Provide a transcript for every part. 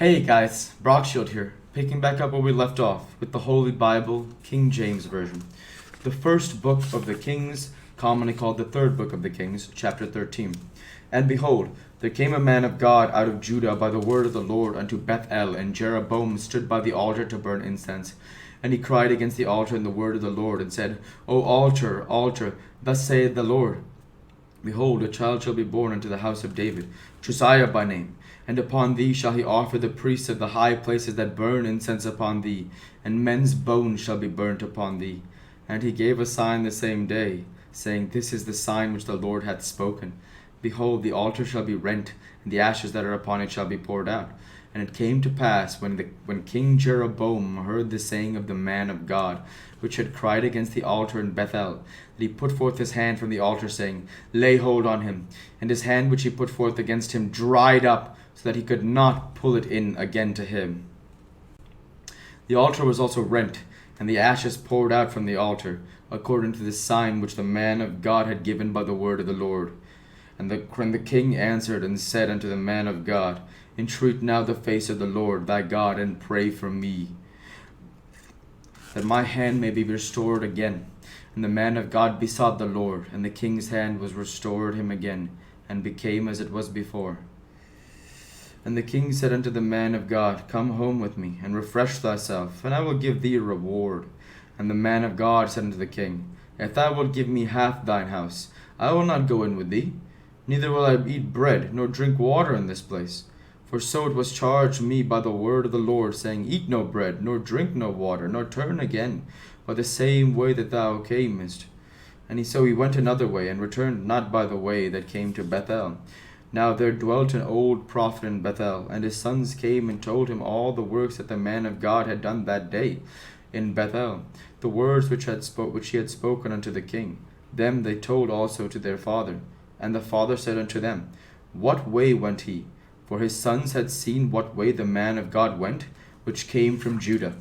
Hey guys, Brockshield here, picking back up where we left off with the Holy Bible, King James Version. The first book of the Kings, commonly called the third book of the Kings, chapter 13. And behold, there came a man of God out of Judah by the word of the Lord unto Bethel, and Jeroboam stood by the altar to burn incense. And he cried against the altar in the word of the Lord, and said, O altar, altar, thus saith the Lord, Behold, a child shall be born unto the house of David, Josiah by name. And upon thee shall he offer the priests of the high places that burn incense upon thee, and men's bones shall be burnt upon thee. And he gave a sign the same day, saying, This is the sign which the Lord hath spoken. Behold, the altar shall be rent, and the ashes that are upon it shall be poured out. And it came to pass, when King Jeroboam heard the saying of the man of God, which had cried against the altar in Bethel, that he put forth his hand from the altar, saying, Lay hold on him. And his hand which he put forth against him dried up, so that he could not pull it in again to him. The altar was also rent, and the ashes poured out from the altar, according to the sign which the man of God had given by the word of the Lord. And the king answered and said unto the man of God, Entreat now the face of the Lord thy God, and pray for me, that my hand may be restored again. And the man of God besought the Lord, and the king's hand was restored him again, and became as it was before. And the king said unto the man of God, Come home with me, and refresh thyself, and I will give thee a reward. And the man of God said unto the king, If thou wilt give me half thine house, I will not go in with thee, neither will I eat bread, nor drink water in this place. For so it was charged me by the word of the Lord, saying, Eat no bread, nor drink no water, nor turn again by the same way that thou camest. And so he went another way, and returned not by the way that came to Bethel. Now there dwelt an old prophet in Bethel, and his sons came and told him all the works that the man of God had done that day in Bethel, the words which he had spoken unto the king. Them they told also to their father. And the father said unto them, What way went he? For his sons had seen what way the man of God went, which came from Judah.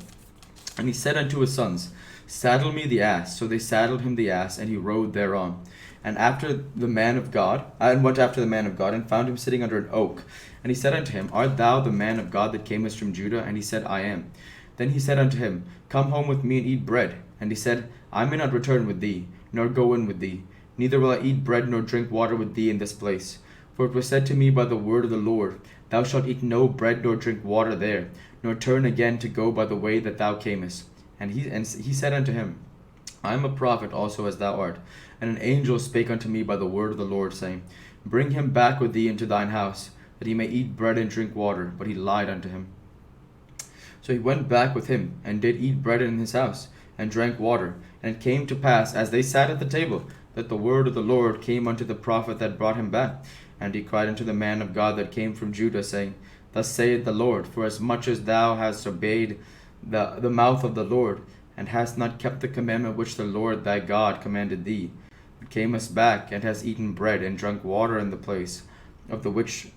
And he said unto his sons, Saddle me the ass. So they saddled him the ass, and he rode thereon. And went after the man of God, and found him sitting under an oak. And he said unto him, Art thou the man of God that camest from Judah? And he said, I am. Then he said unto him, Come home with me and eat bread. And he said, I may not return with thee, nor go in with thee, neither will I eat bread nor drink water with thee in this place. For it was said to me by the word of the Lord, Thou shalt eat no bread nor drink water there, nor turn again to go by the way that thou camest. And he said unto him, I am a prophet also as thou art. And an angel spake unto me by the word of the Lord, saying, Bring him back with thee into thine house, that he may eat bread and drink water. But he lied unto him. So he went back with him, and did eat bread in his house, and drank water. And it came to pass, as they sat at the table, that the word of the Lord came unto the prophet that brought him back. And he cried unto the man of God that came from Judah, saying, Thus saith the Lord, For as much as thou hast obeyed the mouth of the Lord, and hast not kept the commandment which the Lord thy God commanded thee, but camest back, and hast eaten bread, and drunk water in the place of the which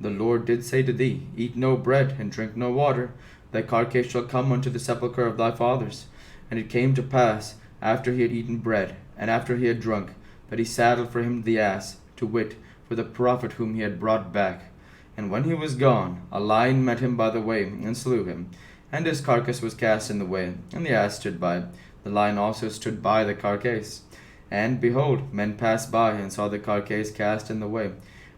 the Lord did say to thee, Eat no bread, and drink no water, thy carcase shall come unto the sepulchre of thy fathers. And it came to pass, after he had eaten bread, and after he had drunk, that he saddled for him the ass, to wit, for the prophet whom he had brought back. And when he was gone, a lion met him by the way, and slew him. And his carcass was cast in the way, and the ass stood by. The lion also stood by the carcase. And, behold, men passed by, and saw the carcase cast in the way,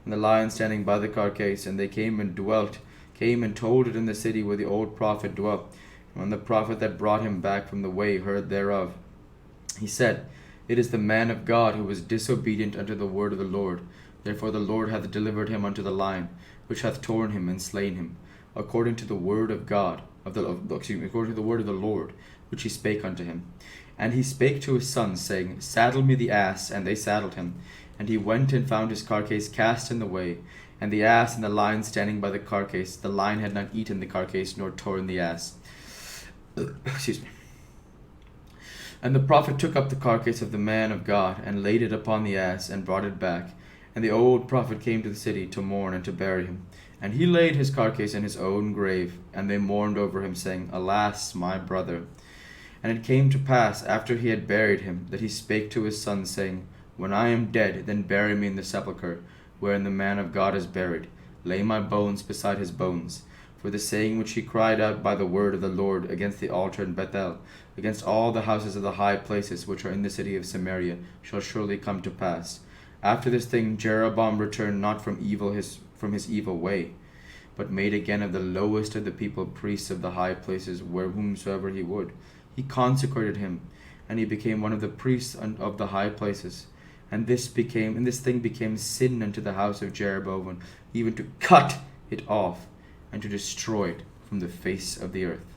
and the lion standing by the carcase. And they came and told it in the city where the old prophet dwelt. And when the prophet that brought him back from the way heard thereof, he said, It is the man of God who was disobedient unto the word of the Lord. Therefore the Lord hath delivered him unto the lion, which hath torn him and slain him, according to the word of God, according to the word of the Lord, which he spake unto him. And he spake to his sons, saying, Saddle me the ass. And they saddled him. And he went and found his carcase cast in the way, and the ass and the lion standing by the carcase. The lion had not eaten the carcase, nor torn the ass. Excuse me. And the prophet took up the carcase of the man of God, and laid it upon the ass, and brought it back. And the old prophet came to the city to mourn and to bury him. And he laid his carcase in his own grave, and they mourned over him, saying, Alas, my brother. And it came to pass, after he had buried him, that he spake to his sons, saying, When I am dead, then bury me in the sepulchre, wherein the man of God is buried. Lay my bones beside his bones. For the saying which he cried out by the word of the Lord against the altar in Bethel, against all the houses of the high places which are in the city of Samaria, shall surely come to pass. After this thing Jeroboam returned not from his evil way, but made again of the lowest of the people priests of the high places where whomsoever he would. He consecrated him, and he became one of the priests of the high places. And this thing became sin unto the house of Jeroboam, even to cut it off and to destroy it from the face of the earth.